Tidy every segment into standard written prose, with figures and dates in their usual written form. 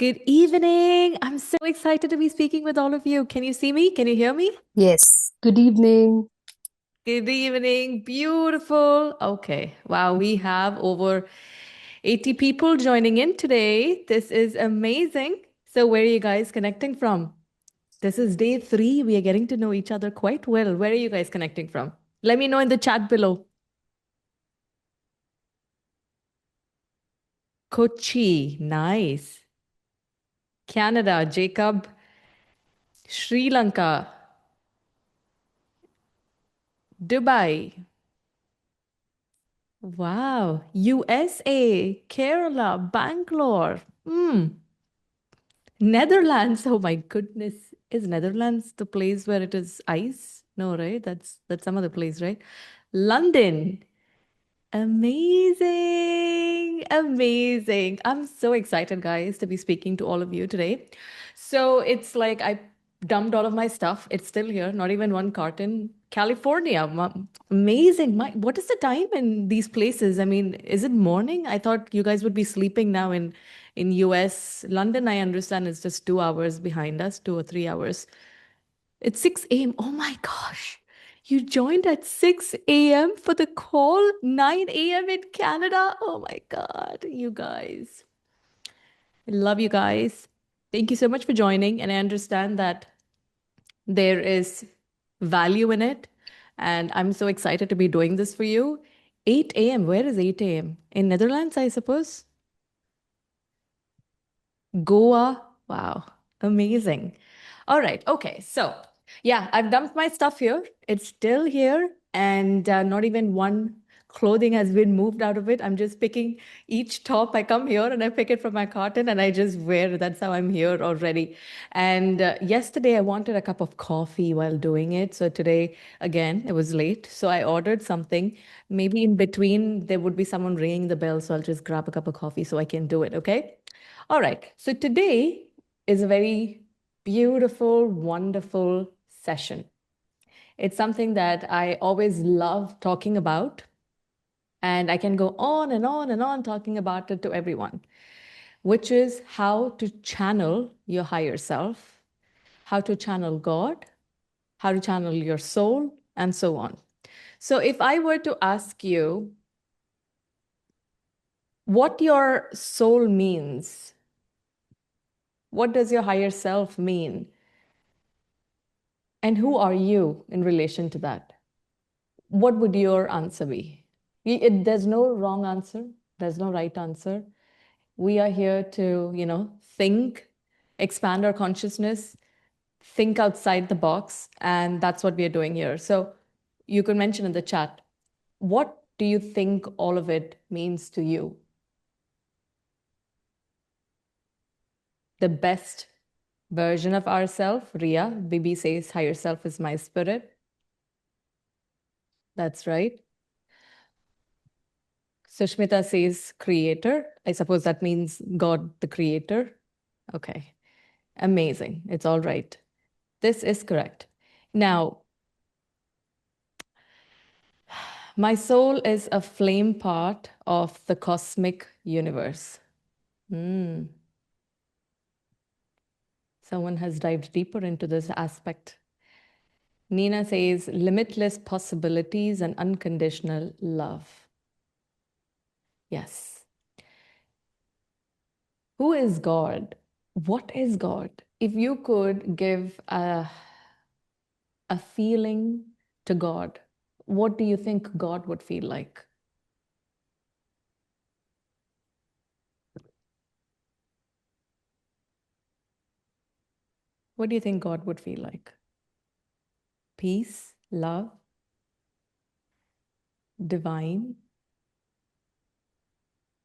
Good evening. I'm so excited to be speaking with all of you. Can you see me? Can you hear me? Yes. Good evening. Good evening. Beautiful. Okay. Wow. We have over 80 people joining in today. This is amazing. So, where are you guys connecting from? This is day three. We are getting to know each other quite well. Where are you guys connecting from? Let me know in the chat below. Kochi. Nice. Canada. Jacob. Sri Lanka. Dubai. Wow. USA, Kerala, Bangalore. Netherlands. Oh my goodness. Is Netherlands the place where it is ice? No, right? That's some other place, right? London. Amazing. Amazing. I'm so excited, guys, to be speaking to all of you today. So it's like I dumped all of my stuff. It's still here, not even one carton. California. Amazing. What is the time in these places? I mean, is it morning? I thought you guys would be sleeping now in US. London, I understand, is just 2 hours behind us, 2 or 3 hours. It's 6 a.m. Oh my gosh. You joined at 6 a.m. for the call, 9 a.m. in Canada. Oh my God, you guys. I love you guys. Thank you so much for joining. And I understand that there is value in it. And I'm so excited to be doing this for you. 8 a.m. Where is 8 a.m.? In Netherlands, I suppose? Goa. Wow. Amazing. All right. Okay. So, yeah, I've dumped my stuff here. It's still here, and not even one clothing has been moved out of it. I'm just picking each top. I come here and I pick it from my carton and I just wear it. That's how I'm here already. And yesterday, I wanted a cup of coffee while doing it. So, today, again, it was late. So, I ordered something. Maybe in between, there would be someone ringing the bell. So, I'll just grab a cup of coffee so I can do it. Okay. All right. So today is a very beautiful, wonderful session. It's something that I always love talking about, and I can go on and on and on talking about it to everyone, which is how to channel your higher self, how to channel God, how to channel your soul, and so on. So if I were to ask you what your soul means, what does your higher self mean? And who are you in relation to that? What would your answer be? There's no wrong answer. There's no right answer. We are here to, think, expand our consciousness, think outside the box, and that's what we are doing here. So you can mention in the chat, what do you think all of it means to you? The best version of ourselves, Ria, Bibi says, higher self is my spirit. That's right. Sushmita says creator. I suppose that means God, the creator. Okay. Amazing. It's all right. This is correct. Now, my soul is a flame part of the cosmic universe. Hmm. Someone has dived deeper into this aspect. Nina says limitless possibilities and unconditional love. Yes. Who is God? What is God? If you could give a feeling to God, what do you think God would feel like? What do you think God would feel like? Peace, love, divine.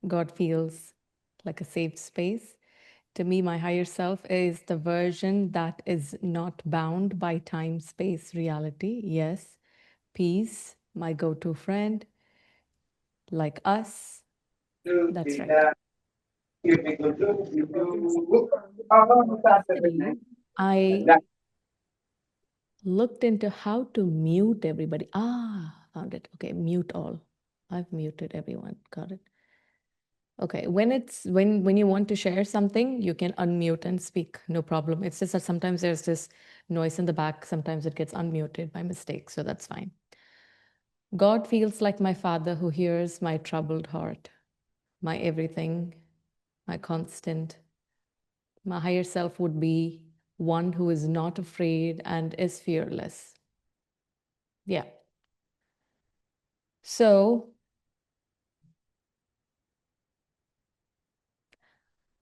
God feels like a safe space. To me, my higher self is the version that is not bound by time, space, reality. Yes, peace, my go to friend, like us. That's right. Yesterday, I looked into how to mute everybody. Ah, found it. Okay, mute all. I've muted everyone. Got it. Okay, when you want to share something, you can unmute and speak, no problem. It's just that sometimes there's this noise in the back, sometimes it gets unmuted by mistake, so that's fine. God feels like my father who hears my troubled heart, my everything, my constant. My higher self would be one who is not afraid and is fearless. Yeah. So,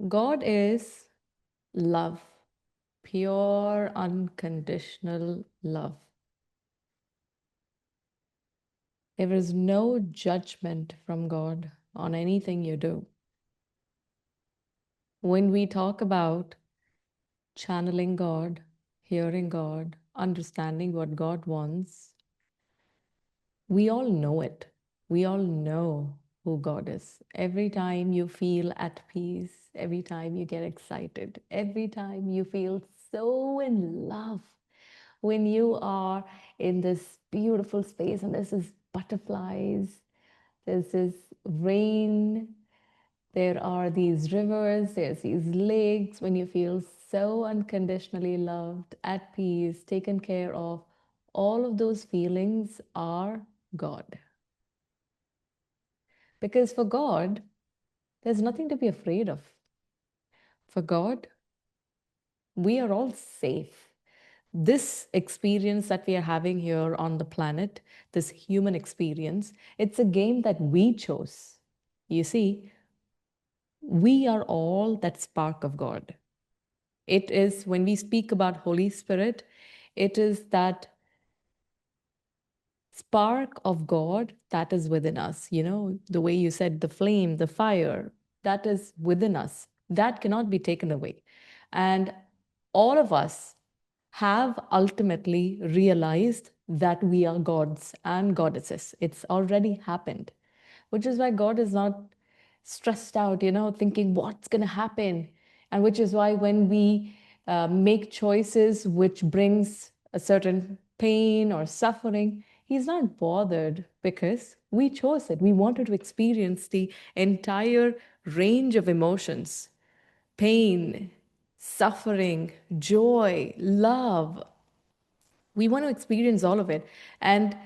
God is love, pure, unconditional love. There is no judgment from God on anything you do. When we talk about channeling God, hearing God, understanding what God wants, we all know it. We all know who God is. Every time you feel at peace, every time you get excited, every time you feel so in love, when you are in this beautiful space and there's this butterflies, there's this rain, there are these rivers, there's these lakes, when you feel so unconditionally loved, at peace, taken care of, all of those feelings are God. Because for God, there's nothing to be afraid of. For God, we are all safe. This experience that we are having here on the planet, this human experience, it's a game that we chose. You see, we are all that spark of God. It is when we speak about Holy Spirit, it is that spark of God that is within us. You know, the way you said the flame, the fire, that is within us. That cannot be taken away. And all of us have ultimately realized that we are gods and goddesses. It's already happened, which is why God is not stressed out, thinking what's going to happen. And which is why when we make choices which brings a certain pain or suffering, he's not bothered because we chose it. We wanted to experience the entire range of emotions, pain, suffering, joy, love. We want to experience all of it. And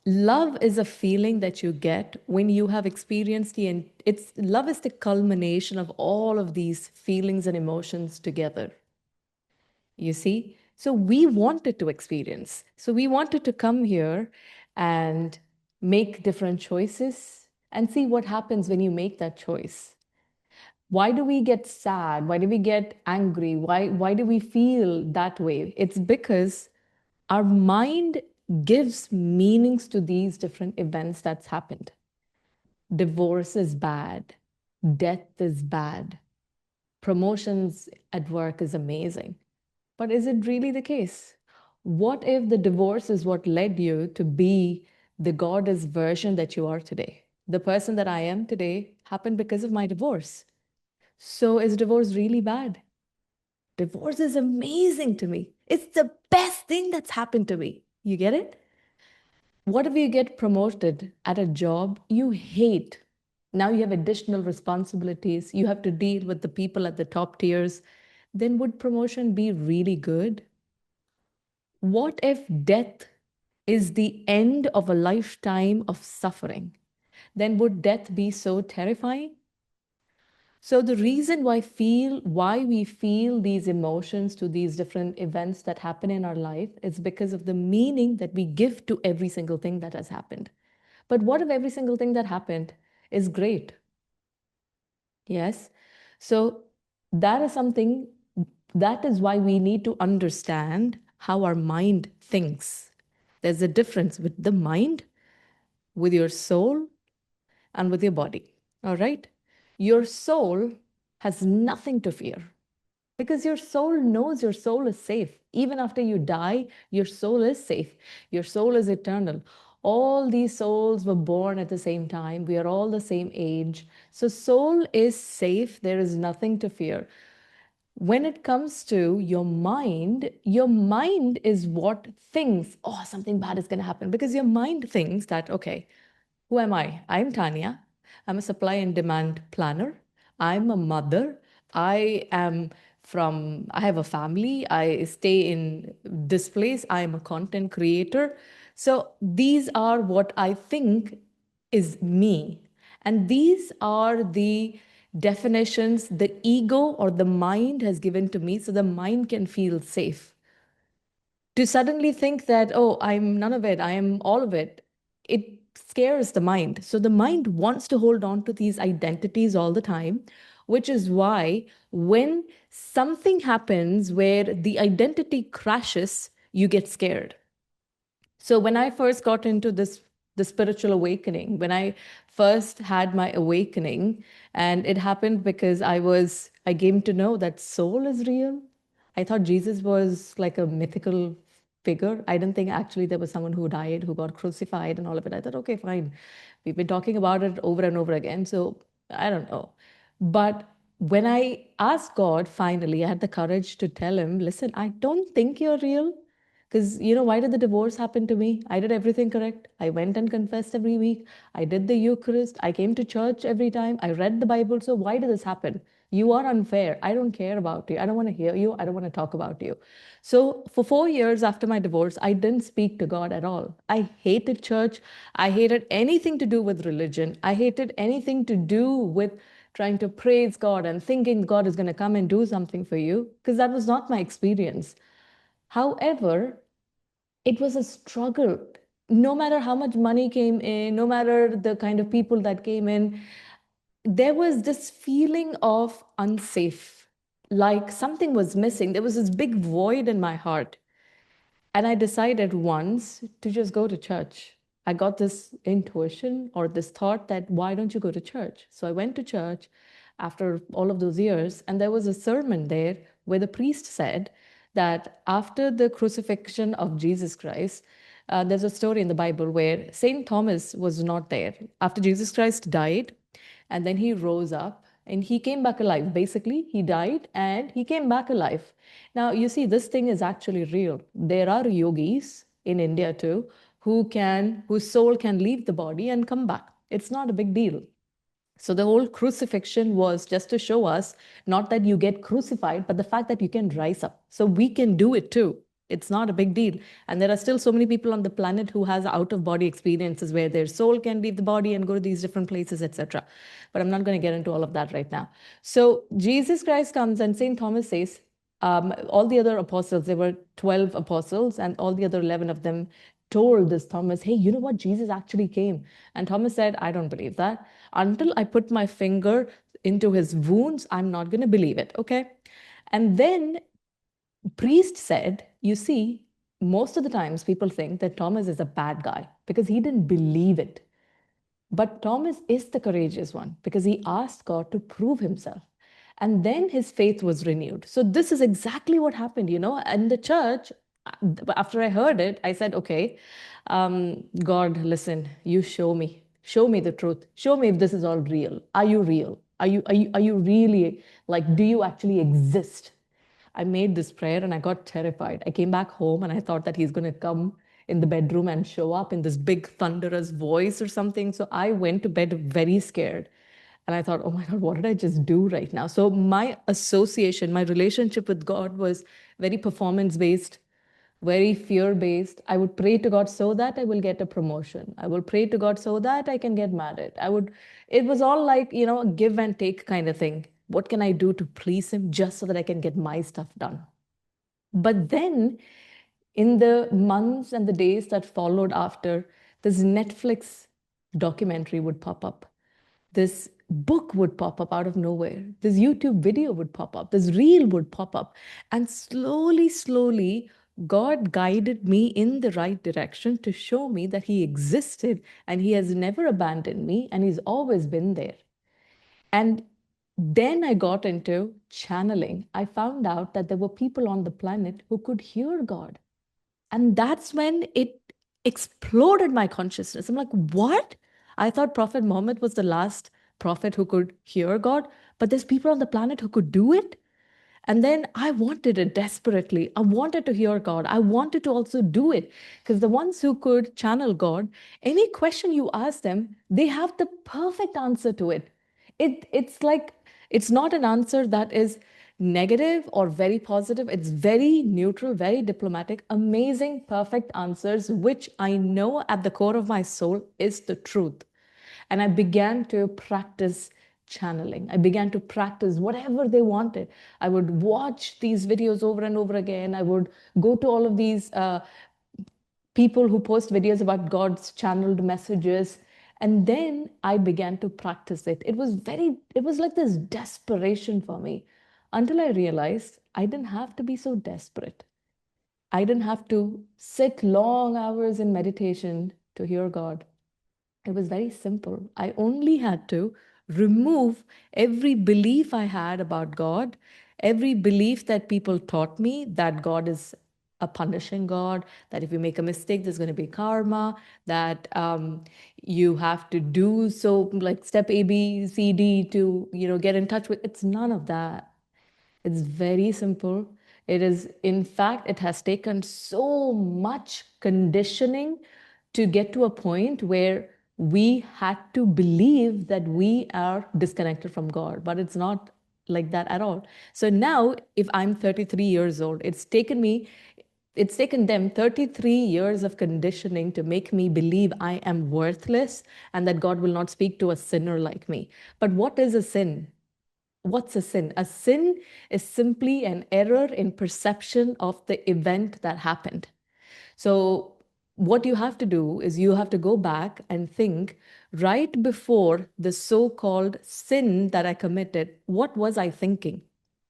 love is a feeling that you get when you have experienced the, and it's love is the culmination of all of these feelings and emotions together. You see? So we wanted to experience. So we wanted to come here and make different choices and see what happens when you make that choice. Why do we get sad? Why do we get angry? Why do we feel that way? It's because our mind gives meanings to these different events that's happened. Divorce is bad. Death is bad. Promotions at work is amazing. But is it really the case? What if the divorce is what led you to be the goddess version that you are today? The person that I am today happened because of my divorce. So is divorce really bad? Divorce is amazing to me. It's the best thing that's happened to me. You get it? What if you get promoted at a job you hate? Now you have additional responsibilities. You have to deal with the people at the top tiers. Then would promotion be really good? What if death is the end of a lifetime of suffering? Then would death be so terrifying? So the reason why we feel these emotions to these different events that happen in our life is because of the meaning that we give to every single thing that has happened. But what if every single thing that happened is great? Yes. So that is something, that is why we need to understand how our mind thinks. There's a difference with the mind, with your soul, and with your body. All right? Your soul has nothing to fear because your soul knows your soul is safe. Even after you die, your soul is safe. Your soul is eternal. All these souls were born at the same time. We are all the same age. So, soul is safe. There is nothing to fear. When it comes to your mind is what thinks, oh, something bad is going to happen because your mind thinks that, okay, who am I? I'm Tanya. I'm a supply and demand planner. I'm a mother. I have a family. I stay in this place. I am a content creator. So these are what I think is me. And these are the definitions the ego or the mind has given to me so the mind can feel safe. To suddenly think that, oh, I'm none of it, I am all of it, it scares the mind. So the mind wants to hold on to these identities all the time, which is why when something happens where the identity crashes, you get scared. So when I first got into the spiritual awakening, when I first had my awakening, and it happened because I came to know that soul is real. I thought Jesus was like a mythical figure. I didn't think actually there was someone who died, who got crucified and all of it. I thought, okay, fine. We've been talking about it over and over again, so I don't know. But when I asked God, finally, I had the courage to tell him, listen, I don't think you're real. Because, why did the divorce happen to me? I did everything correct. I went and confessed every week. I did the Eucharist. I came to church every time. I read the Bible. So why did this happen? You are unfair. I don't care about you. I don't want to hear you. I don't want to talk about you. So for 4 years after my divorce, I didn't speak to God at all. I hated church. I hated anything to do with religion. I hated anything to do with trying to praise God and thinking God is going to come and do something for you, because that was not my experience. However, it was a struggle. No matter how much money came in, no matter the kind of people that came in, there was this feeling of unsafe, like something was missing. There was this big void in my heart. And I decided once to just go to church. I got this intuition or this thought that why don't you go to church? So I went to church after all of those years, and there was a sermon there where the priest said that after the crucifixion of Jesus Christ, there's a story in the Bible where Saint Thomas was not there. After Jesus Christ died, and then he rose up and he came back alive. Basically, he died and he came back alive. Now, you see, this thing is actually real. There are yogis in India too whose soul can leave the body and come back. It's not a big deal. So the whole crucifixion was just to show us not that you get crucified, but the fact that you can rise up. So we can do it too. It's not a big deal. And there are still so many people on the planet who has out of body experiences where their soul can leave the body and go to these different places, etc. But I'm not going to get into all of that right now. So Jesus Christ comes and St. Thomas says, all the other apostles, there were 12 apostles, and all the other 11 of them told this Thomas, hey, you know what? Jesus actually came. And Thomas said, I don't believe that. Until I put my finger into his wounds, I'm not going to believe it. Okay. And then priest said, you see, most of the times people think that Thomas is a bad guy because he didn't believe it. But Thomas is the courageous one because he asked God to prove himself. And then his faith was renewed. So, this is exactly what happened, And the church, after I heard it, I said, okay, God, listen, you show me. Show me the truth. Show me if this is all real. Are you real? Are you really, like, do you actually exist? I made this prayer and I got terrified. I came back home and I thought that he's going to come in the bedroom and show up in this big thunderous voice or something. So I went to bed very scared. And I thought, oh my God, what did I just do right now? So my association, my relationship with God was very performance based, very fear based. I would pray to God so that I will get a promotion. I will pray to God so that I can get married. It was all like, a give and take kind of thing. What can I do to please Him just so that I can get my stuff done? But then in the months and the days that followed after, this Netflix documentary would pop up. This book would pop up out of nowhere. This YouTube video would pop up. This reel would pop up. And slowly, slowly, God guided me in the right direction to show me that He existed and He has never abandoned me and He's always been there. And then I got into channeling. I found out that there were people on the planet who could hear God. And that's when it exploded my consciousness. I'm like, what? I thought Prophet Muhammad was the last prophet who could hear God, but there's people on the planet who could do it. And then I wanted it desperately. I wanted to hear God. I wanted to also do it because the ones who could channel God, any question you ask them, they have the perfect answer to it. It's like, it's not an answer that is negative or very positive. It's very neutral, very diplomatic, amazing, perfect answers, which I know at the core of my soul is the truth. And I began to practice channeling. I began to practice whatever they wanted. I would watch these videos over and over again. I would go to all of these people who post videos about God's channeled messages. And then I began to practice it. It was like this desperation for me until I realized I didn't have to be so desperate. I didn't have to sit long hours in meditation to hear God. It was very simple. I only had to remove every belief I had about God, every belief that people taught me that God is a punishing God, that if you make a mistake, there's going to be karma, that you have to do so, like step A, B, C, D to, get in touch with. It's none of that. It's very simple. It is, in fact, it has taken so much conditioning to get to a point where we had to believe that we are disconnected from God, but it's not like that at all. So now, if I'm 33 years old, it's taken them 33 years of conditioning to make me believe I am worthless and that God will not speak to a sinner like me. But what is a sin? What's a sin? A sin is simply an error in perception of the event that happened. So, what you have to do is you have to go back and think right before the so called sin that I committed, what was I thinking?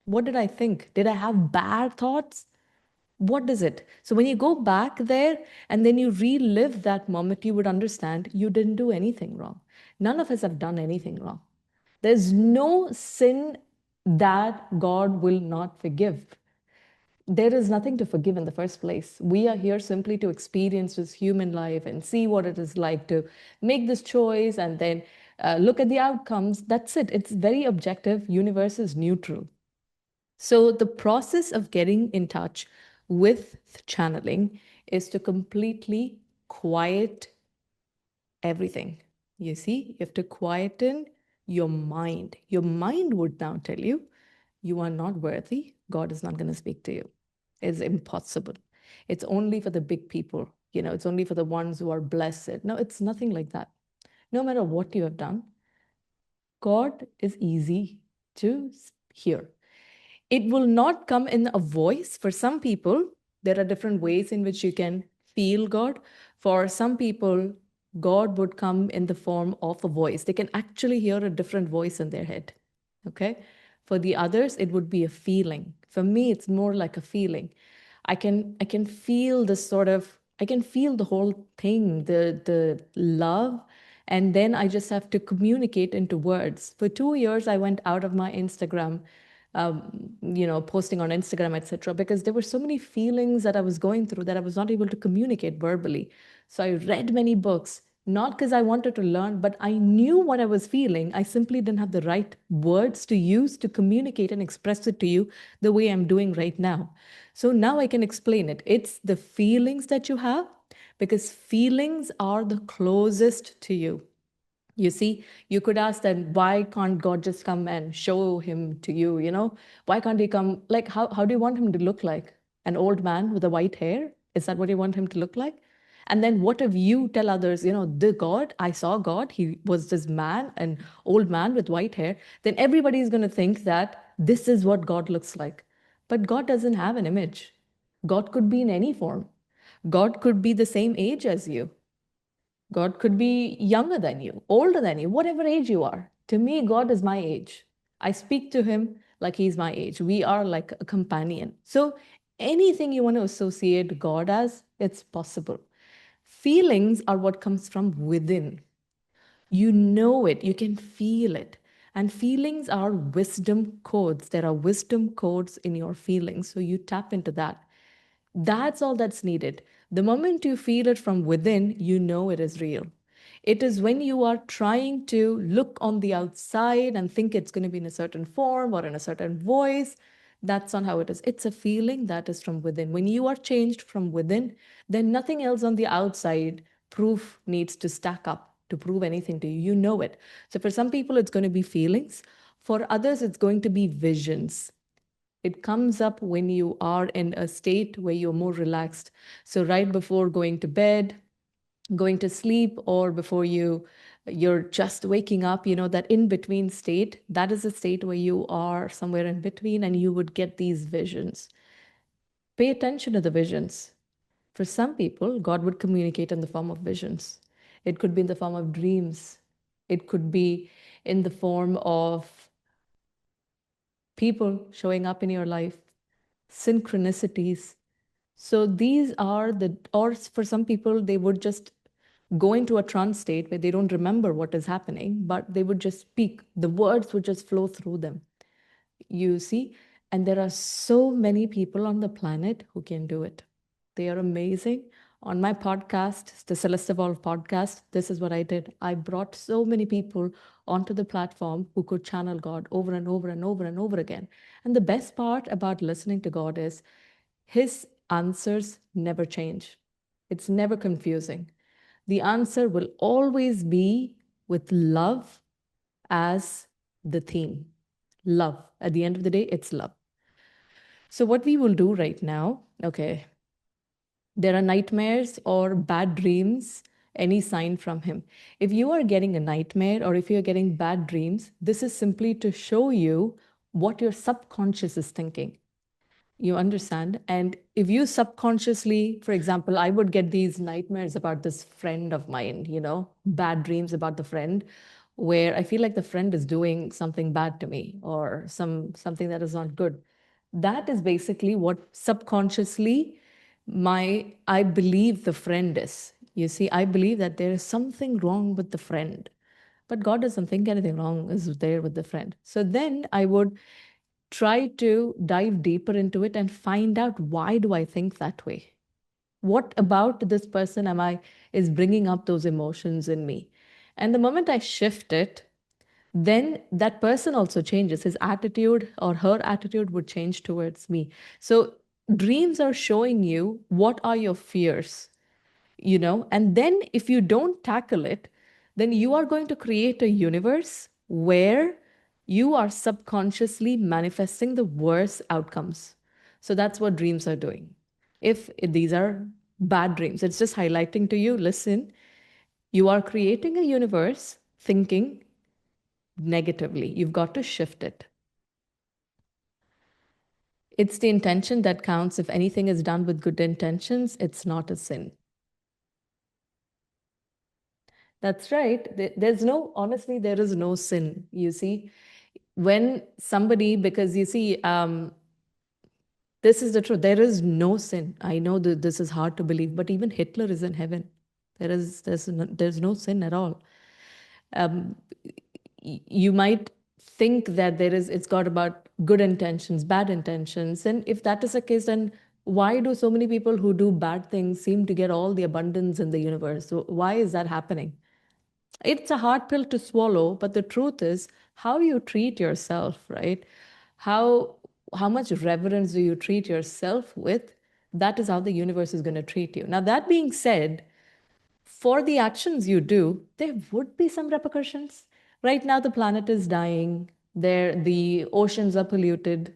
What did I think? Did I have bad thoughts? What is it? So, when you go back there and then you relive that moment, you would understand you didn't do anything wrong. None of us have done anything wrong. There's no sin that God will not forgive. There is nothing to forgive in the first place. We are here simply to experience this human life and see what it is like to make this choice and then look at the outcomes. That's it. It's very objective. Universe is neutral. So the process of getting in touch with channeling is to completely quiet everything. You see, you have to quieten your mind. Your mind would now tell you, you are not worthy. God is not going to speak to you. It's impossible. It's only for the big people. It's only for the ones who are blessed. No, it's nothing like that. No matter what you have done, God is easy to hear. It will not come in a voice. For some people, there are different ways in which you can feel God. For some people, God would come in the form of a voice. They can actually hear a different voice in their head. Okay. For the others, it would be a feeling. For me, it's more like a feeling. I can feel this sort of, I can feel the whole thing, the love. And then I just have to communicate into words. For 2 years, I went out of my Instagram, posting on Instagram, etc., because there were so many feelings that I was going through that I was not able to communicate verbally. So I read many books, not because I wanted to learn, but I knew what I was feeling. I simply didn't have the right words to use to communicate and express it to you the way I'm doing right now. So now I can explain it. It's the feelings that you have, because feelings are the closest to you. You see, you could ask that, why can't God just come and show him to you? Why can't he come? Like, how do you want him to look like? An old man with a white hair? Is that what you want him to look like? And then what if you tell others, the God, I saw God, he was this man, an old man with white hair, then everybody is going to think that this is what God looks like. But God doesn't have an image. God could be in any form. God could be the same age as you. God could be younger than you, older than you, whatever age you are. To me, God is my age. I speak to him like he's my age. We are like a companion. So anything you want to associate God as, it's possible. Feelings are what comes from within. You know it, you can feel it. And feelings are wisdom codes. There are wisdom codes in your feelings. So you tap into that. That's all that's needed. The moment you feel it from within, you know it is real. It is when you are trying to look on the outside and think it's going to be in a certain form or in a certain voice, That's not how it is. It's a feeling that is from within. When you are changed from within, then nothing else on the outside proof needs to stack up to prove anything to you. You know it. So for some people, it's going to be feelings. For others, it's going to be visions. It comes up when you are in a state where you're more relaxed. So right before going to bed, going to sleep, or before you're just waking up, that in between state, that is a state where you are somewhere in between and you would get these visions. Pay attention to the visions. For some people, God would communicate in the form of visions. It could be in the form of dreams. It could be in the form of people showing up in your life, synchronicities. So these are the, or for some people, they would just go into a trance state where they don't remember what is happening, but they would just speak. The words would just flow through them. You see? And there are so many people on the planet who can do it. They are amazing. On my podcast, the Celeste Evolve podcast, this is what I did. I brought so many people onto the platform who could channel God over and over and over and over again. And the best part about listening to God is his answers never change. It's never confusing. The answer will always be with love as the theme. Love. At the end of the day, it's love. So, what we will do right now, okay, there are nightmares or bad dreams, any sign from him. If you are getting a nightmare or if you're getting bad dreams, this is simply to show you what your subconscious is thinking. You understand? And if you subconsciously, for example, I would get these nightmares about this friend of mine, bad dreams about the friend, where I feel like the friend is doing something bad to me or something that is not good. That is basically what subconsciously I believe the friend is. You see, I believe that there is something wrong with the friend. But God doesn't think anything wrong is there with the friend. So then I would try to dive deeper into it and find out, why do I think that way? What about this person am I is bringing up those emotions in me? And the moment I shift it, then that person also changes. His attitude or her attitude would change towards me. So dreams are showing you what are your fears, and then if you don't tackle it, then you are going to create a universe where you are subconsciously manifesting the worst outcomes. So that's what dreams are doing. If these are bad dreams, it's just highlighting to you, listen, you are creating a universe thinking negatively. You've got to shift it. It's the intention that counts. If anything is done with good intentions, it's not a sin. That's right. There's no, honestly, there is no sin. You see, when somebody, because you see, this is the truth. There is no sin. I know that this is hard to believe, but even Hitler is in heaven. There's no sin at all. Um, you might think that it's got about good intentions, bad intentions. And if that is the case, then why do so many people who do bad things seem to get all the abundance in the universe? So why is that happening? It's a hard pill to swallow, but the truth is how you treat yourself, right? How how much reverence do you treat yourself with? That is how the universe is going to treat you. Now, that being said, for the actions you do, there would be some repercussions. Right now, the planet is dying. The oceans are polluted.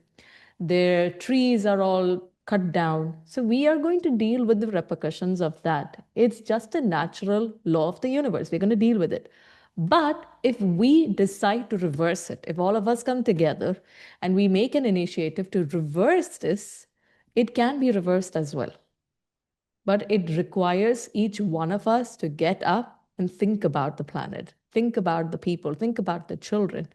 Their trees are all cut down. So we are going to deal with the repercussions of that. It's just a natural law of the universe. We're going to deal with it. But if we decide to reverse it, if all of us come together and we make an initiative to reverse this, it can be reversed as well. But it requires each one of us to get up and think about the planet, think about the people, think about the children.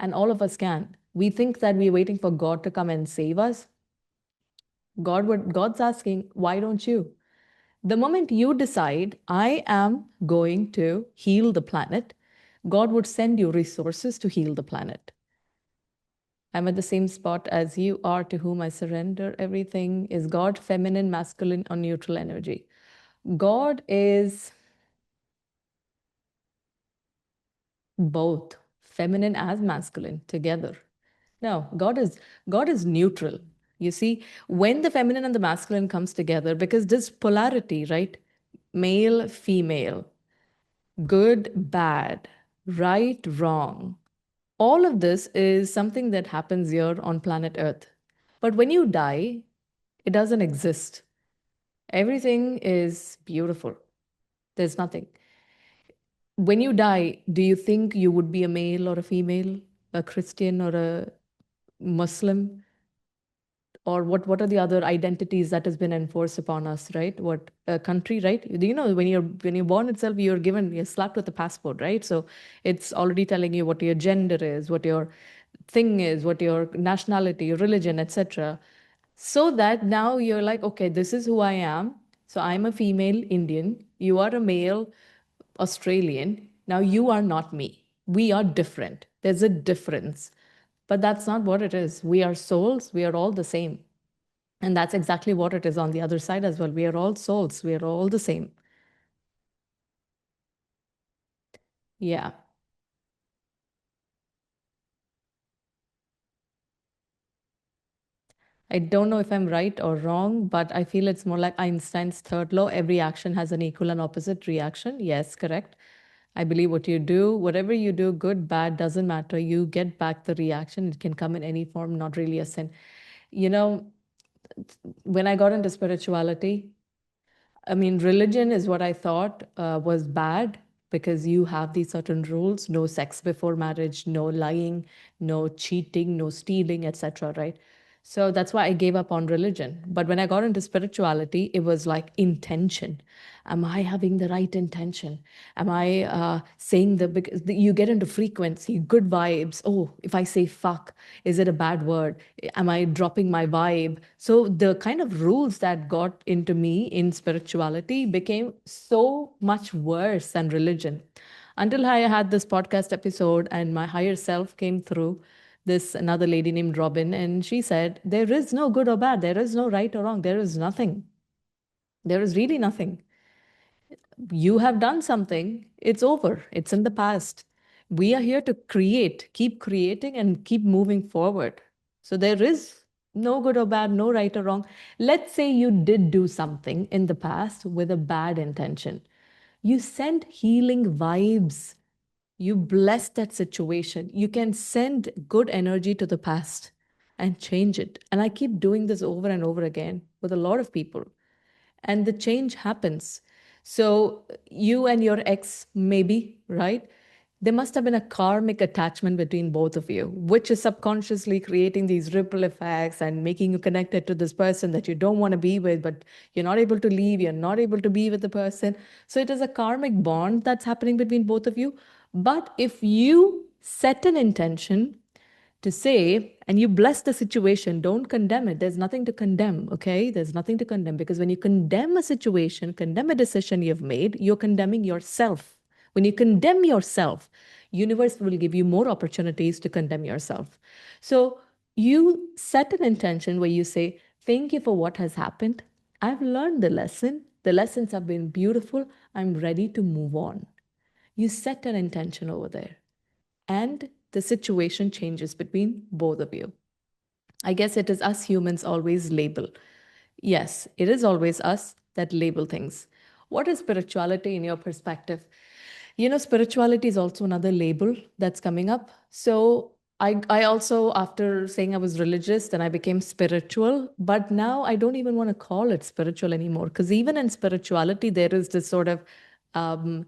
And all of us can. We think that we're waiting for God to come and save us. God's asking, why don't you? The moment you decide, I am going to heal the planet, God would send you resources to heal the planet. I'm at the same spot as you are, to whom I surrender everything. Is God feminine, masculine, or neutral energy? God is both feminine as masculine together. No, God is neutral. You see, when the feminine and the masculine comes together, because this polarity, right? Male, female, good, bad, right, wrong. All of this is something that happens here on planet Earth. But when you die, it doesn't exist. Everything is beautiful. There's nothing. When you die, do you think you would be a male or a female, a Christian or a Muslim? Or what are the other identities that has been enforced upon us, right? What a country, right? Do you know when you're born itself, you're slapped with a passport, right? So it's already telling you what your gender is, what your thing is, what your nationality, your religion, etc. So that now you're like, okay, this is who I am. So I'm a female Indian, you are a male Australian. Now you are not me. We are different. There's a difference. But that's not what it is. We are souls, we are all the same. And that's exactly what it is on the other side as well. We are all souls, we are all the same. Yeah. I don't know if I'm right or wrong, but I feel it's more like Einstein's third law. Every action has an equal and opposite reaction. Yes, correct. I believe what you do, whatever you do, good, bad, doesn't matter. You get back the reaction. It can come in any form, not really a sin. You know, when I got into spirituality, I mean, religion is what I thought was bad because you have these certain rules: no sex before marriage, no lying, no cheating, no stealing, etc. Right? So that's why I gave up on religion. But when I got into spirituality, it was like intention. Am I having the right intention? Am I saying because you get into frequency, good vibes? Oh, if I say fuck, is it a bad word? Am I dropping my vibe? So the kind of rules that got into me in spirituality became so much worse than religion. Until I had this podcast episode and my higher self came through, this another lady named Robin, and she said, there is no good or bad, there is no right or wrong, there is nothing. There is really nothing. You have done something, it's over, it's in the past. We are here to create, keep creating, and keep moving forward. So there is no good or bad, no right or wrong. Let's say you did do something in the past with a bad intention. You send healing vibes. You bless that situation. You can send good energy to the past and change it. And I keep doing this over and over again with a lot of people, and the change happens. So you and your ex, maybe, right? There must have been a karmic attachment between both of you, which is subconsciously creating these ripple effects and making you connected to this person that you don't want to be with, but you're not able to leave, you're not able to be with the person. So it is a karmic bond that's happening between both of you. But if you set an intention to say, and you bless the situation, don't condemn it. There's nothing to condemn, okay? There's nothing to condemn, because when you condemn a situation, condemn a decision you've made, you're condemning yourself. When you condemn yourself, universe will give you more opportunities to condemn yourself. So you set an intention where you say, thank you for what has happened. I've learned the lesson. The lessons have been beautiful. I'm ready to move on. You set an intention over there, and the situation changes between both of you. I guess it is us humans always label. Yes, it is always us that label things. What is spirituality in your perspective? You know, spirituality is also another label that's coming up. So I also, after saying I was religious, then I became spiritual. But now I don't even want to call it spiritual anymore. Because even in spirituality, there is this sort of um,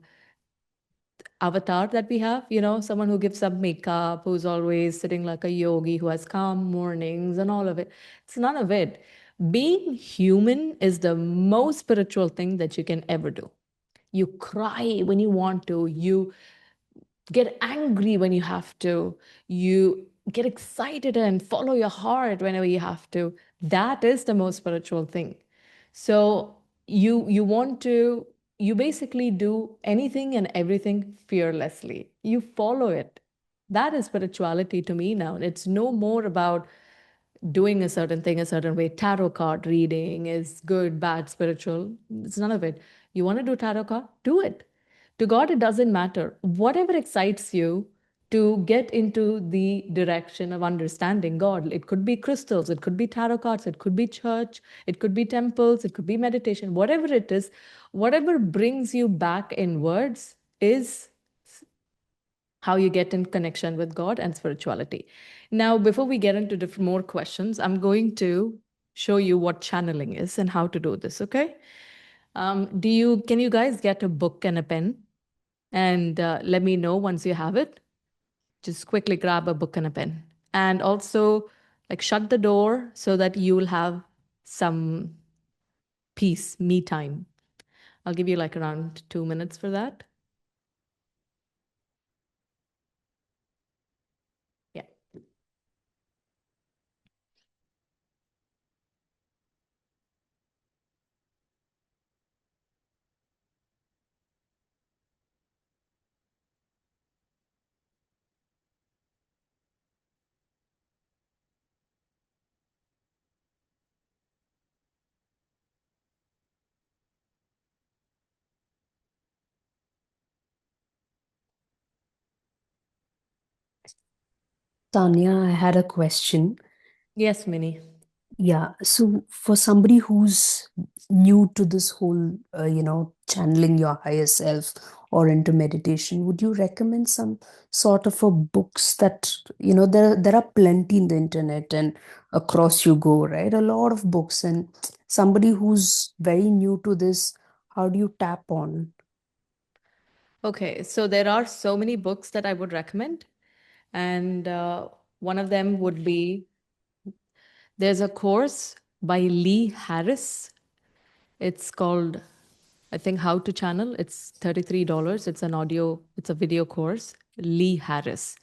avatar that we have, someone who gives up makeup, who's always sitting like a yogi, who has calm mornings and all of it. It's none of it. Being human is the most spiritual thing that you can ever do. You cry when you want to, you get angry when you have to, you get excited and follow your heart whenever you have to. That is the most spiritual thing. So you want to, you basically do anything and everything fearlessly, you follow it. That is spirituality to me now. It's no more about doing a certain thing a certain way. Tarot card reading is good, bad, spiritual. It's none of it. You want to do tarot card? Do it. To God, it doesn't matter. Whatever excites you, to get into the direction of understanding God. It could be crystals, it could be tarot cards, it could be church, it could be temples, it could be meditation, whatever it is, whatever brings you back inwards is how you get in connection with God and spirituality. Now, before we get into different more questions, I'm going to show you what channeling is and how to do this, okay? Can you guys get a book and a pen? And let me know once you have it. Just quickly grab a book and a pen. And also, like, shut the door so that you will have some peace, me time. I'll give you like around 2 minutes for that. Yeah. Tanya, I had a question. Yes, Minnie. Yeah, so for somebody who's new to this whole, channeling your higher self or into meditation, would you recommend some sort of a books that, there are plenty in the internet and across you go, right? A lot of books. And somebody who's very new to this, how do you tap on? Okay, so there are so many books that I would recommend. And one of them would be there's a course by Lee Harris. It's called, I think, How to Channel. It's $33. It's a video course. Lee Harris.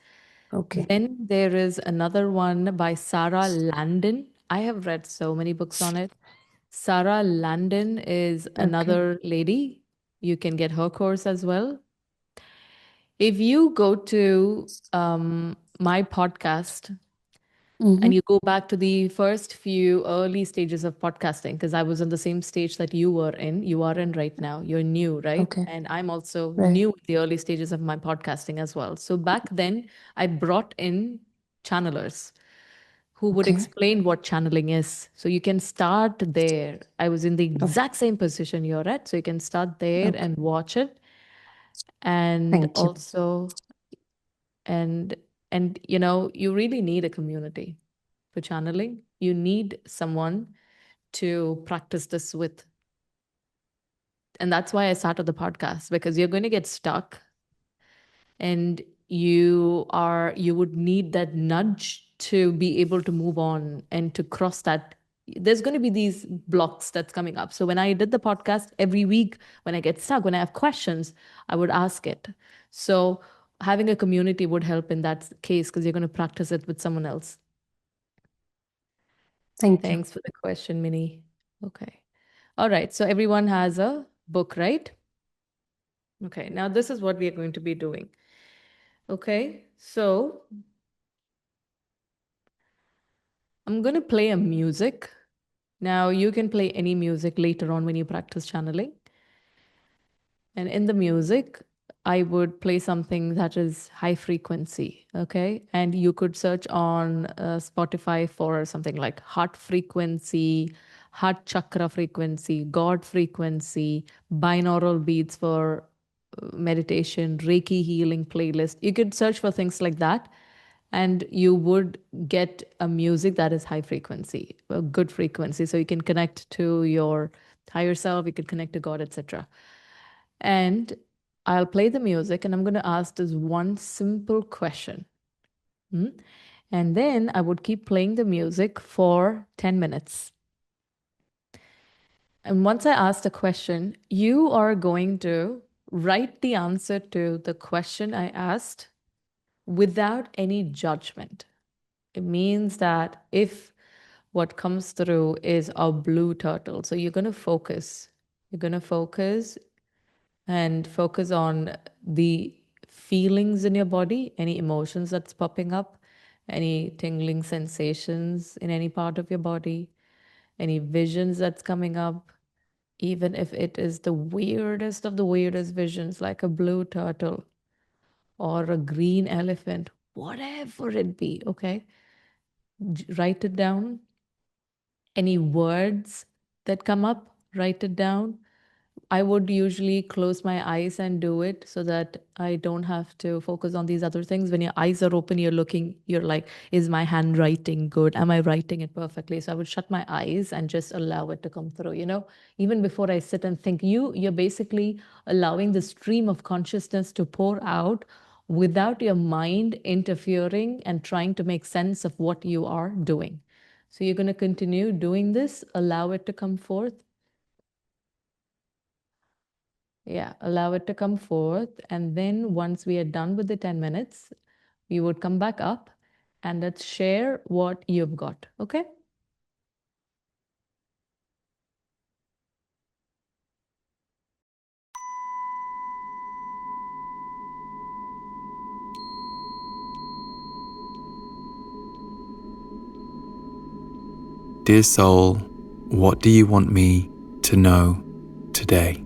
Okay, Then there is another one by Sarah Landon. I have read so many books on it. Sarah Landon is okay. another lady. You can get her course as well. If you go to my podcast Mm-hmm. and you go back to the first few early stages of podcasting, because I was in the same stage that you are in right now. You're new, right? Okay, And I'm also right. new in the early stages of my podcasting as well. So back then, I brought in channelers who would Okay, explain what channeling is. So you can start there. I was in the okay, exact same position you're at. So you can start there okay. and watch it. And Thank you. also, and you really need a community for channeling. You need someone to practice this with. And that's why I started the podcast, because you're going to get stuck and you would need that nudge to be able to move on and to cross that. There's going to be these blocks that's coming up. So when I did the podcast every week, when I get stuck, when I have questions, I would ask it. So having a community would help in that case, because you're going to practice it with someone else. Thank you. Thanks for the question, Minnie. Okay. All right. So everyone has a book, right? Okay. Now this is what we are going to be doing. Okay. So I'm going to play a music. Now you can play any music later on when you practice channeling. And in the music, I would play something that is high frequency. Okay. And you could search on Spotify for something like heart frequency, heart chakra frequency, God frequency, binaural beats for meditation, Reiki healing playlist. You could search for things like that. And you would get a music that is high frequency, a good frequency. So you can connect to your higher self, you can connect to God, etc. And I'll play the music and I'm going to ask this one simple question. Hmm? And then I would keep playing the music for 10 minutes. And once I ask the question, you are going to write the answer to the question I asked without any judgment. It means that if what comes through is a blue turtle, so you're going to focus. You're going to focus and focus on the feelings in your body, any emotions that's popping up, any tingling sensations in any part of your body, any visions that's coming up, even if it is the weirdest of the weirdest visions, like a blue turtle. or a green elephant, whatever it be, okay? Write it down. Any words that come up, write it down. I would usually close my eyes and do it so that I don't have to focus on these other things. When your eyes are open, you're looking, you're like, is my handwriting good? Am I writing it perfectly? So I would shut my eyes and just allow it to come through. Even before I sit and think, you're basically allowing the stream of consciousness to pour out without your mind interfering and trying to make sense of what you are doing. So you're going to continue doing this, allow it to come forth. Yeah, allow it to come forth. And then once we are done with the 10 minutes, we would come back up and let's share what you've got. Okay? Dear soul, what do you want me to know today?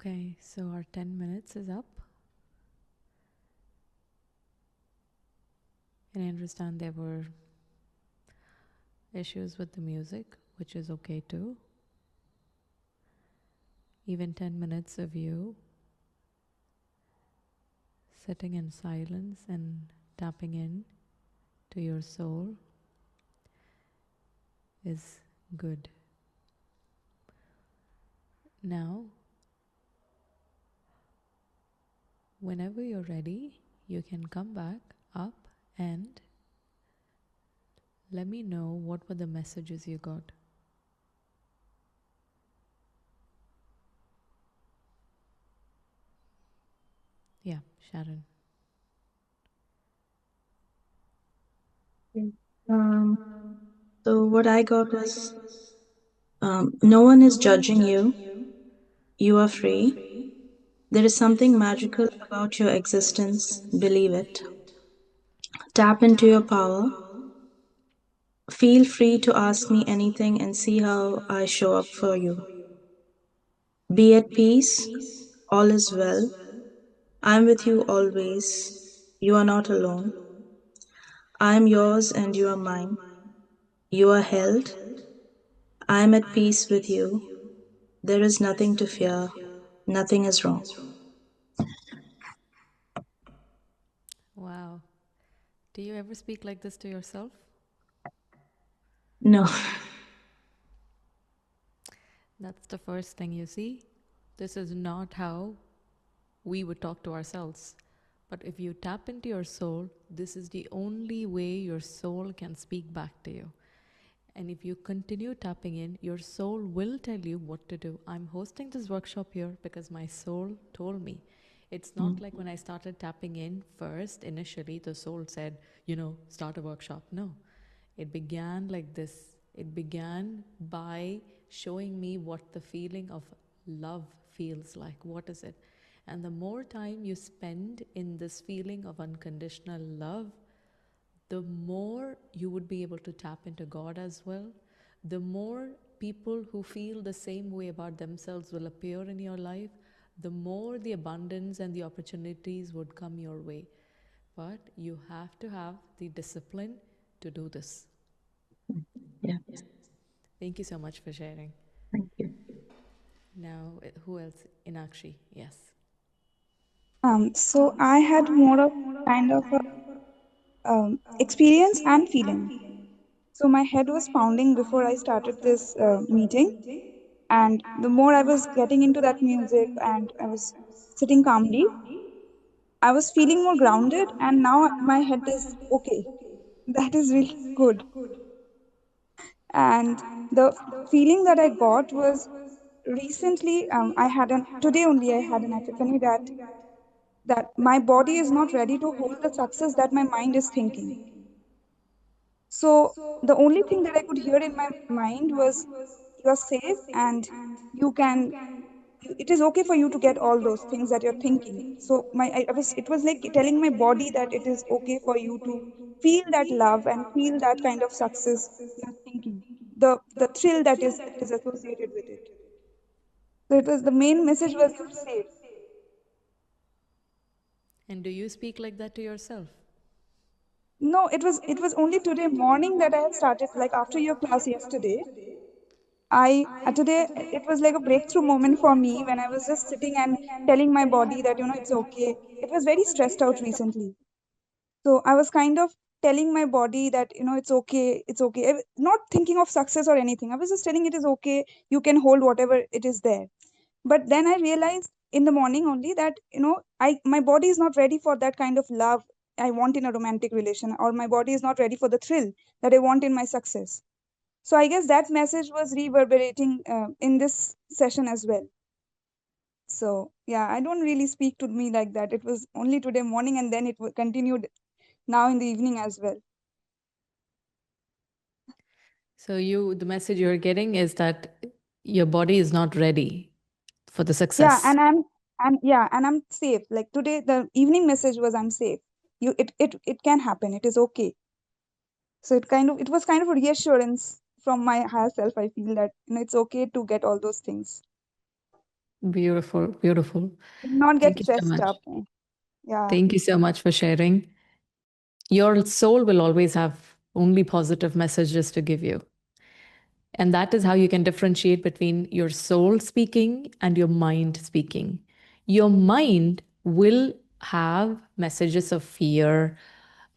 Okay, so our 10 minutes is up. And I understand there were issues with the music, which is okay too. Even 10 minutes of you sitting in silence and tapping in to your soul is good. Now, whenever you're ready, you can come back up and let me know what were the messages you got. Yeah, Sharon. Okay. Um, so what I got was no one is judging you. You are free. There is something magical about your existence. Believe it. Tap into your power. Feel free to ask me anything and see how I show up for you. Be at peace. All is well. I'm with you always. You are not alone. I am yours and you are mine. You are held. I am at peace with you. There is nothing to fear. Nothing is wrong. Wow. Do you ever speak like this to yourself? No. That's the first thing you see. This is not how we would talk to ourselves. But if you tap into your soul, this is the only way your soul can speak back to you. And if you continue tapping in, your soul will tell you what to do. I'm hosting this workshop here because my soul told me. It's not like when I started tapping in first, initially, the soul said, start a workshop. No, it began like this. It began by showing me what the feeling of love feels like. What is it? And the more time you spend in this feeling of unconditional love, the more you would be able to tap into God as well. The more people who feel the same way about themselves will appear in your life, the more the abundance and the opportunities would come your way. But you have to have the discipline to do this. Yeah. Thank you so much for sharing. Thank you. Now, who else? Inakshi, yes. So I had more of kind of a experience and feeling. So my head was pounding before I started this meeting, and the more I was getting into that music and I was sitting calmly, I was feeling more grounded, and now my head is okay. That is really good. And the feeling that I got was recently, I had an today only I had an epiphany that my body is not ready to hold the success that my mind is thinking. So the only thing that I could hear in my mind was, you are safe and you can, it is okay for you to get all those things that you're thinking. So it was like telling my body that it is okay for you to feel that love and feel that kind of success you're thinking. The thrill that is associated with it. So it was, the main message was, you're safe. And do you speak like that to yourself? No, it was only today morning that I have started, like after your class yesterday. I today it was like a breakthrough moment for me when I was just sitting and telling my body that, it's okay. It was very stressed out recently. So I was kind of telling my body that, it's okay, it's okay. Not thinking of success or anything. I was just telling it is okay. You can hold whatever it is there. But then I realized in the morning only that, my body is not ready for that kind of love I want in a romantic relation, or my body is not ready for the thrill that I want in my success. So I guess that message was reverberating in this session as well. So yeah, I don't really speak to me like that. It was only today morning, and then it continued now in the evening as well. So the message you're getting is that your body is not ready for the Yeah, success. and I'm safe. Like today, the evening message was, I'm safe. It can happen. It is okay. So it was kind of a reassurance from my higher self. I feel that, it's okay to get all those things. Beautiful, beautiful. Not get Thank you so stressed much. up. Yeah. Thank you so much for sharing. Your soul will always have only positive messages to give you. And that is how you can differentiate between your soul speaking and your mind speaking. Your mind will have messages of fear,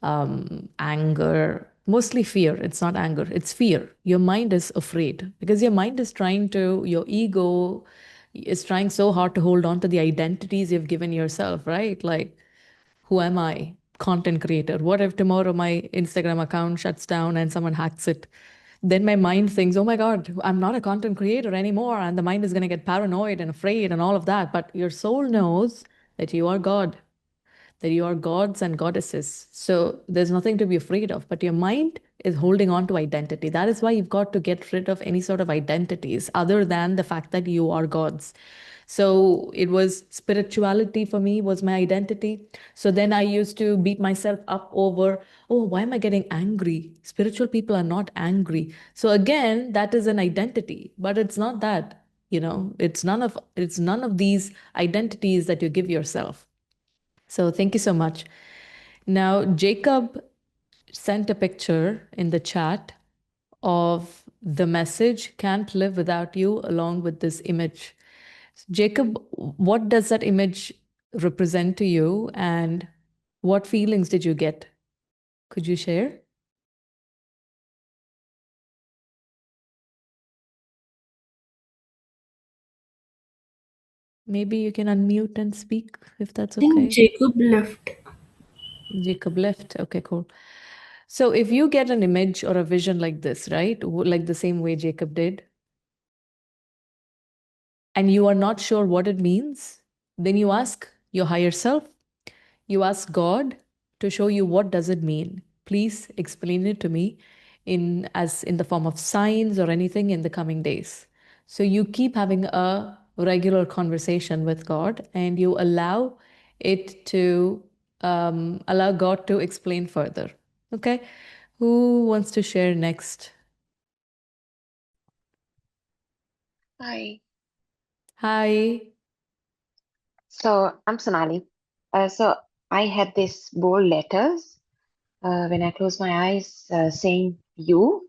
anger, mostly fear. It's not anger, it's fear. Your mind is afraid because your mind is trying to, your ego is trying so hard to hold on to the identities you've given yourself, right? Like, who am I? Content creator. What if tomorrow my Instagram account shuts down and someone hacks it? Then my mind thinks, oh my God, I'm not a content creator anymore. And the mind is going to get paranoid and afraid and all of that. But your soul knows that you are God, that you are gods and goddesses. So there's nothing to be afraid of. But your mind is holding on to identity. That is why you've got to get rid of any sort of identities other than the fact that you are gods. So it was spirituality for me was my identity. So then I used to beat myself up over, oh, why am I getting angry? Spiritual people are not angry. So again, that is an identity, but it's not that. It's none of these identities that you give yourself. So thank you so much. Now, Jacob sent a picture in the chat of the message can't live without you, along with this image. Jacob, what does that image represent to you, and what feelings did you get? Could you share? Maybe you can unmute and speak if that's I think okay. Jacob left. Jacob left. Okay, cool. So if you get an image or a vision like this, right? Like the same way Jacob did, and you are not sure what it means, then you ask your higher self, you ask God to show you what does it mean. Please explain it to me in the form of signs or anything in the coming days. So you keep having a regular conversation with God and you allow it to allow God to explain further. Okay. Who wants to share next? Hi. Hi. So I'm Sonali. So I had these bold letters when I closed my eyes saying you,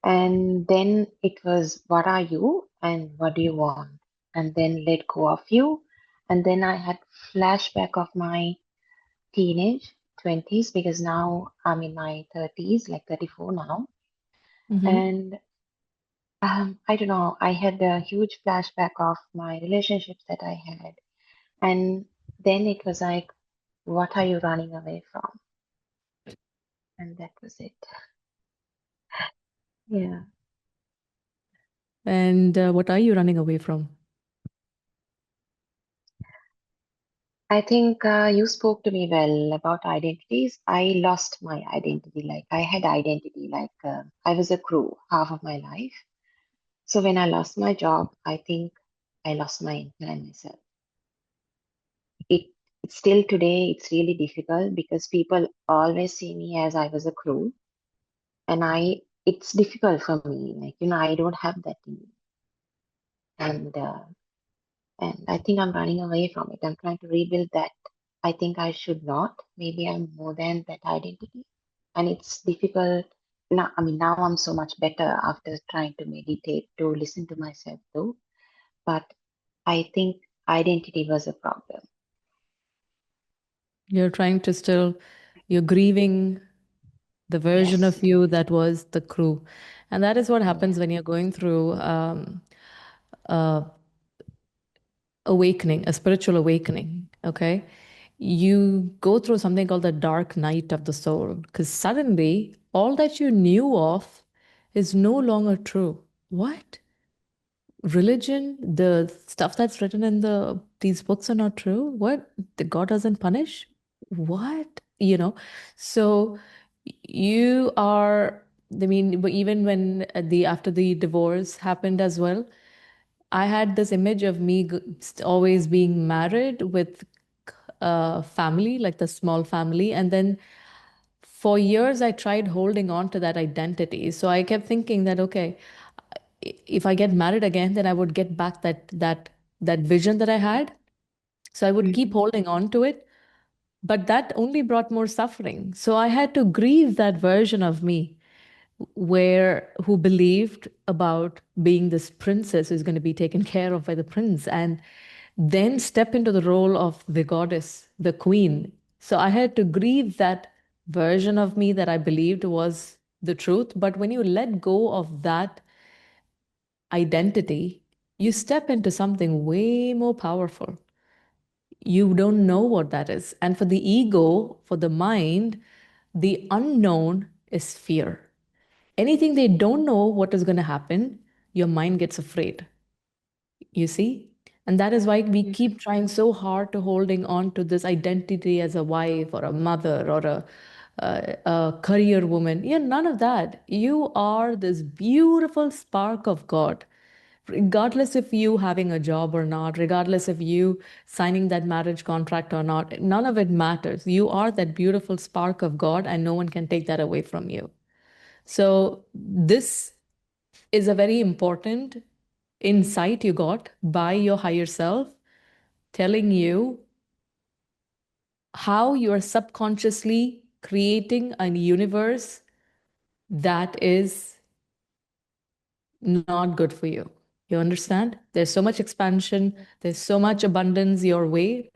and then it was what are you and what do you want, and then let go of you, and then I had flashback of my teenage 20s because now I'm in my 30s, like 34 now, Mm-hmm. and I don't know. I had a huge flashback of my relationships that I had. And then it was like, what are you running away from? And that was it. Yeah. And what are you running away from? I think you spoke to me well about identities. I lost my identity. Like I had identity, like I was a crew half of my life. So when I lost my job, I think I lost my myself. It it's still today, it's really difficult because people always see me as I was a crew, and it's difficult for me. Like I don't have that in me, and I think I'm running away from it. I'm trying to rebuild that. I think I should not. Maybe I'm more than that identity. And it's difficult. Now, I mean, now I'm so much better after trying to meditate to listen to myself though. But I think identity was a problem. You're trying to still, you're grieving the version Yes. of you that was the crew. And that is what happens Yeah. when you're going through uh, awakening, a spiritual awakening. Okay. You go through something called the dark night of the soul, because suddenly all that you knew of is no longer true. What? Religion, the stuff that's written in these books are not true. What? The God doesn't punish? What? So you are, I mean, but even when the after the divorce happened as well, I had this image of me always being married with a family, like the small family, and then for years I tried holding on to that identity. So I kept thinking that, okay, if I get married again, then I would get back that that vision that I had. So I would keep holding on to it, but that only brought more suffering. So I had to grieve that version of me who believed about being this princess who's going to be taken care of by the prince, and then step into the role of the goddess, the queen. So I had to grieve that version of me that I believed was the truth. But when you let go of that identity, you step into something way more powerful. You don't know what that is. And for the ego, for the mind, the unknown is fear. Anything they don't know what is going to happen, your mind gets afraid. You see? And that is why we keep trying so hard to holding on to this identity as a wife or a mother or a career woman. Yeah, none of that. You are this beautiful spark of God. Regardless if you having a job or not, regardless if you signing that marriage contract or not, none of it matters. You are that beautiful spark of God, and no one can take that away from you. So this is a very important insight you got by your higher self telling you how you are subconsciously creating a universe that is not good for you. You understand? There's so much expansion, there's so much abundance your way,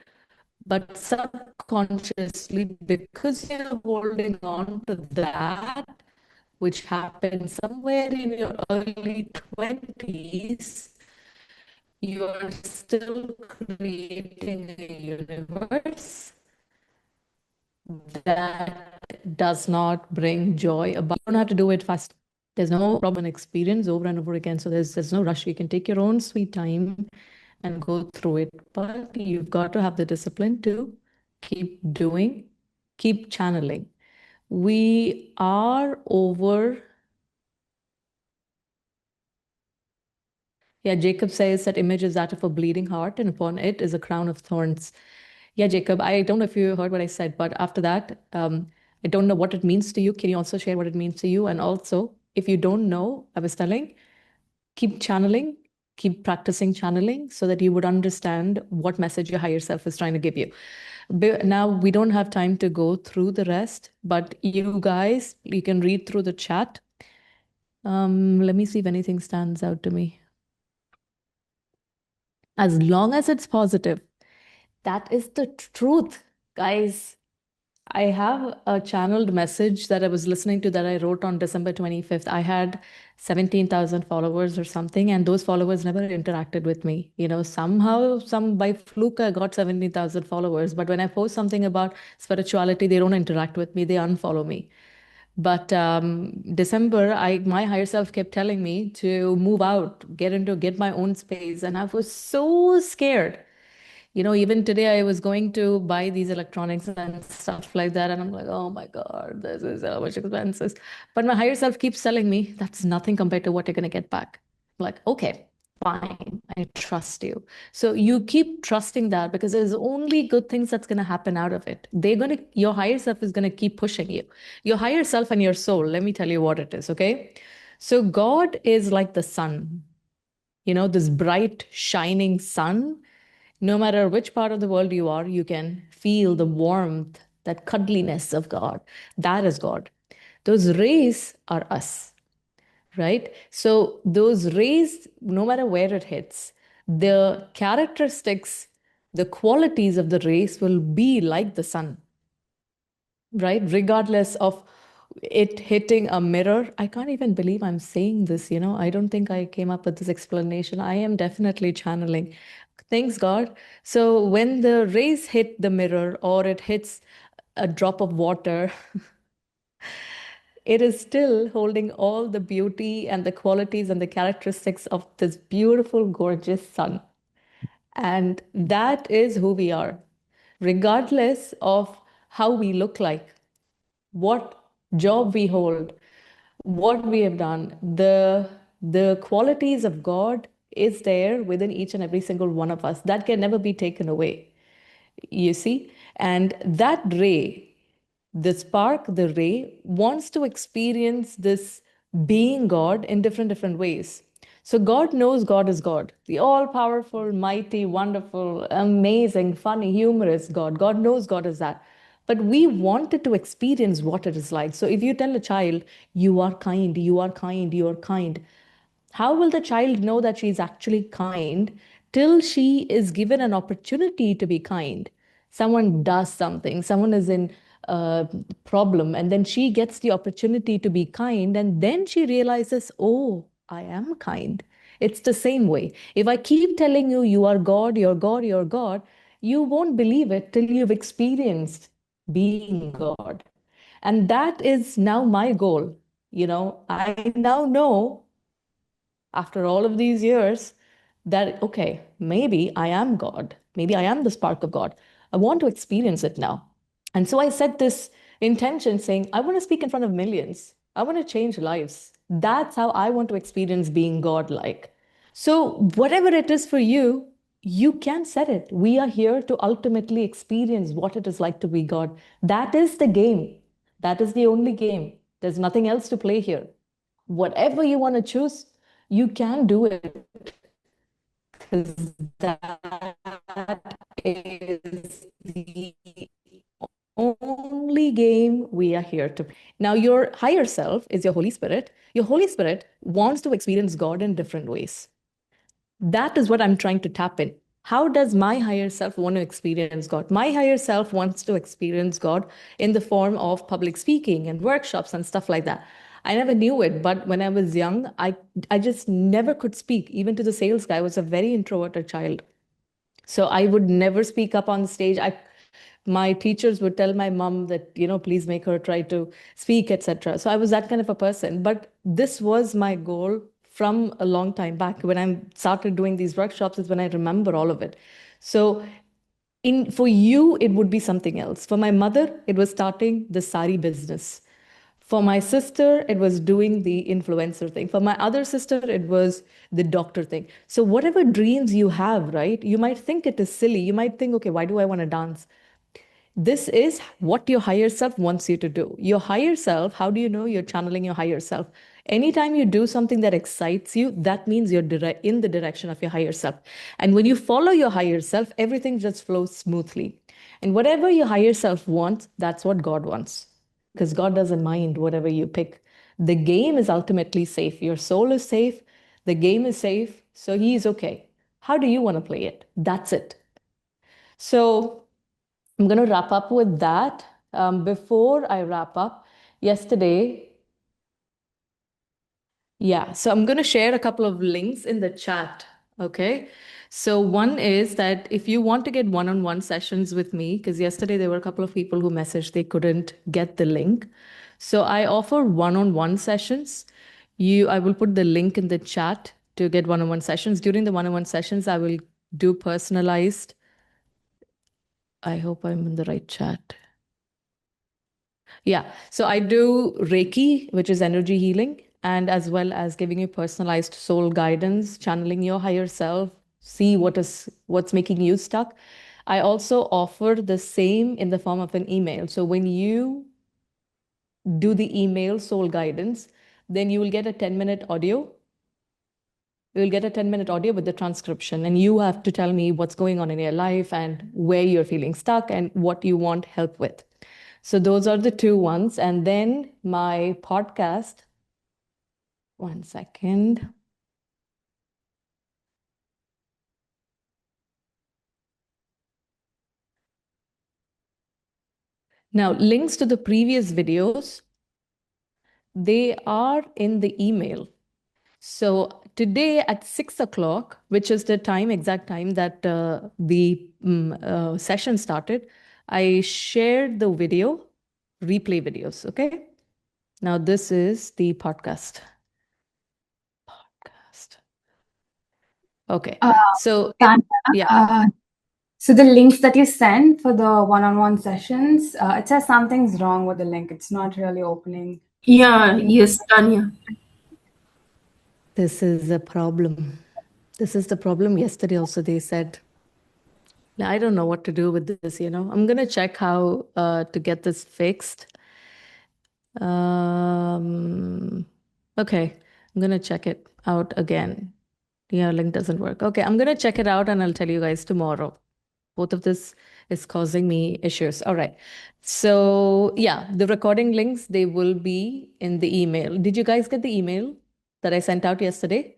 but subconsciously, because you're holding on to that, which happened somewhere in your early 20s, you are still creating a universe that does not bring joy about. You don't have to do it fast. There's no problem experience over and over again. So there's no rush. You can take your own sweet time and go through it. But you've got to have the discipline to keep doing, keep channeling. We are over. Yeah, Jacob says that image is that of a bleeding heart, and upon it is a crown of thorns. Yeah, Jacob, I don't know if you heard what I said, but after that, I don't know what it means to you. Can you also share what it means to you? And also, if you don't know, I was telling, keep channeling, keep practicing channeling so that you would understand what message your higher self is trying to give you. Now, we don't have time to go through the rest, but you guys, you can read through the chat. Let me see if anything stands out to me. As long as it's positive, that is the truth, guys. I have a channeled message that I was listening to that I wrote on December 25th. I had 17,000 followers or something, and those followers never interacted with me. Somehow, by fluke, I got 17,000 followers. But when I post something about spirituality, they don't interact with me, they unfollow me. But December, my higher self kept telling me to move out, get my own space. And I was so scared. Even today I was going to buy these electronics and stuff like that. And I'm like, oh my God, this is so much expenses. But my higher self keeps telling me that's nothing compared to what you're going to get back. I'm like, okay, fine. I trust you. So you keep trusting that because there's only good things that's going to happen out of it. Your higher self is going to keep pushing you. Your higher self and your soul, let me tell you what it is, okay? So God is like the sun, this bright, shining sun. No matter which part of the world you are, you can feel the warmth, that cuddliness of God. That is God. Those rays are us, right? So those rays, no matter where it hits, the characteristics, the qualities of the rays will be like the sun, right? Regardless of it hitting a mirror. I can't even believe I'm saying this, I don't think I came up with this explanation. I am definitely channeling. Thanks, God. So when the rays hit the mirror or it hits a drop of water, it is still holding all the beauty and the qualities and the characteristics of this beautiful, gorgeous sun. And that is who we are, regardless of how we look like, what job we hold, what we have done. The qualities of God is there within each and every single one of us. That can never be taken away. You see? And that ray, the spark, the ray, wants to experience this being God in different ways. So God knows God is God, the all-powerful, mighty, wonderful, amazing, funny, humorous God. God knows God is that. But we wanted to experience what it is like. So if you tell a child, you are kind, you are kind, you are kind, how will the child know that she's actually kind till she is given an opportunity to be kind? Someone does something, someone is in a problem, and then she gets the opportunity to be kind, and then she realizes, oh, I am kind. It's the same way. If I keep telling you, you are God, you're God, you're God, you won't believe it till you've experienced being God. And that is now my goal. I now know after all of these years that, okay, maybe I am God. Maybe I am the spark of God. I want to experience it now. And so I set this intention saying, I want to speak in front of millions. I want to change lives. That's how I want to experience being God-like. So, whatever it is for you, you can set it. We are here to ultimately experience what it is like to be God. That is the game. That is the only game. There's nothing else to play here. Whatever you want to choose, you can do it because that is the only game we are here to play. Now, your higher self is your Holy Spirit. Your Holy Spirit wants to experience God in different ways. That is what I'm trying to tap in. How does my higher self want to experience God? My higher self wants to experience God in the form of public speaking and workshops and stuff like that. I never knew it, but when I was young, I just never could speak, even to the sales guy. I was a very introverted child. So I would never speak up on stage. My teachers would tell my mom that, please make her try to speak, etc. So I was that kind of a person. But this was my goal from a long time back. When I started doing these workshops is when I remember all of it. So for you, it would be something else. For my mother, it was starting the sari business. For my sister, it was doing the influencer thing. For my other sister, it was the doctor thing. So, whatever dreams you have, right, you might think it is silly. You might think, okay, why do I want to dance? This is what your higher self wants you to do. Your higher self, how do you know you're channeling your higher self? Anytime you do something that excites you, that means you're in the direction of your higher self. And when you follow your higher self, everything just flows smoothly. And whatever your higher self wants, that's what God wants. Because God doesn't mind whatever you pick. The game is ultimately safe. Your soul is safe. The game is safe. So He is okay. How do you want to play it? That's it. So, I'm going to wrap up with that. Before I wrap up, yesterday, so I'm going to share a couple of links in the chat. Okay. So, one is that if you want to get one on one sessions with me, because yesterday there were a couple of people who messaged they couldn't get the link. So, I offer one on one sessions. I will put the link in the chat to get one on one sessions. During the one on one sessions, I will do personalized. I hope I'm in the right chat. Yeah. So I do Reiki, which is energy healing, and as well as giving you personalized soul guidance, channeling your higher self, see what's making you stuck. I also offer the same in the form of an email. So when you do the email soul guidance, then you will get a 10-minute audio. You'll get a 10-minute audio with the transcription, and you have to tell me what's going on in your life and where you're feeling stuck and what you want help with. So those are the two ones. And then my podcast, one second. Now, links to the previous videos, they are in the email. So today at 6 o'clock, which is the exact time that the session started, I shared the replay videos. Okay. Now this is the podcast. Okay. So Tanya, yeah. So the links that you sent for the one-on-one sessions, it says something's wrong with the link. It's not really opening. Yes, Tanya. This is a problem. This is the problem. Yesterday also they said, I don't know what to do with this, I'm going to check how to get this fixed. Okay, I'm going to check it out again. Yeah, link doesn't work. Okay, I'm gonna check it out and I'll tell you guys tomorrow. Both of this is causing me issues. All right. So yeah, the recording links, they will be in the email. Did you guys get the email that I sent out yesterday?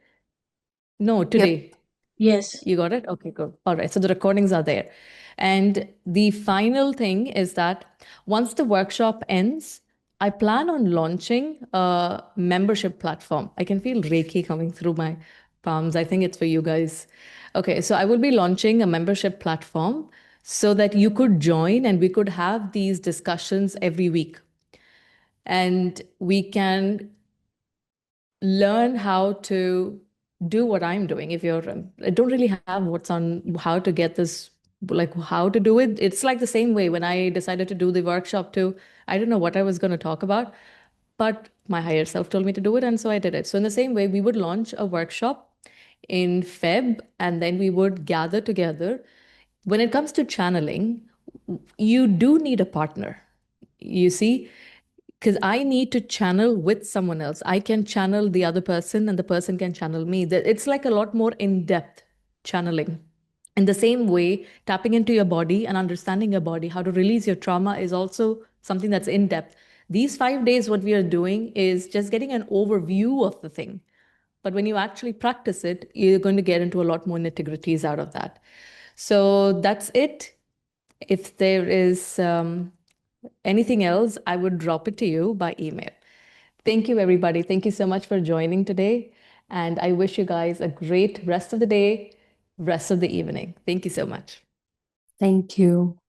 No, Yep. today. Yes. You got it? Okay, good. All right. So the recordings are there. And the final thing is that once the workshop ends, I plan on launching a membership platform. I can feel Reiki coming through my palms. I think it's for you guys. Okay, so I will be launching a membership platform so that you could join and we could have these discussions every week. And we can learn how to do what I'm doing. If you're, I don't really have what's on how to get this, like how to do it. It's like the same way when I decided to do the workshop too. I don't know what I was going to talk about, but my higher self told me to do it. And so I did it. So in the same way, we would launch a workshop in Feb and then we would gather together. When it comes to channeling, you do need a partner. You see, because I need to channel with someone else. I can channel the other person and the person can channel me. It's like a lot more in-depth channeling. In the same way, tapping into your body and understanding your body, how to release your trauma is also something that's in depth. These 5 days, what we are doing is just getting an overview of the thing. But when you actually practice it, you're going to get into a lot more nitty-gritties out of that. So that's it. If there is anything else, I would drop it to you by email. Thank you, everybody. Thank you so much for joining today. And I wish you guys a great rest of the day, rest of the evening. Thank you so much. Thank you.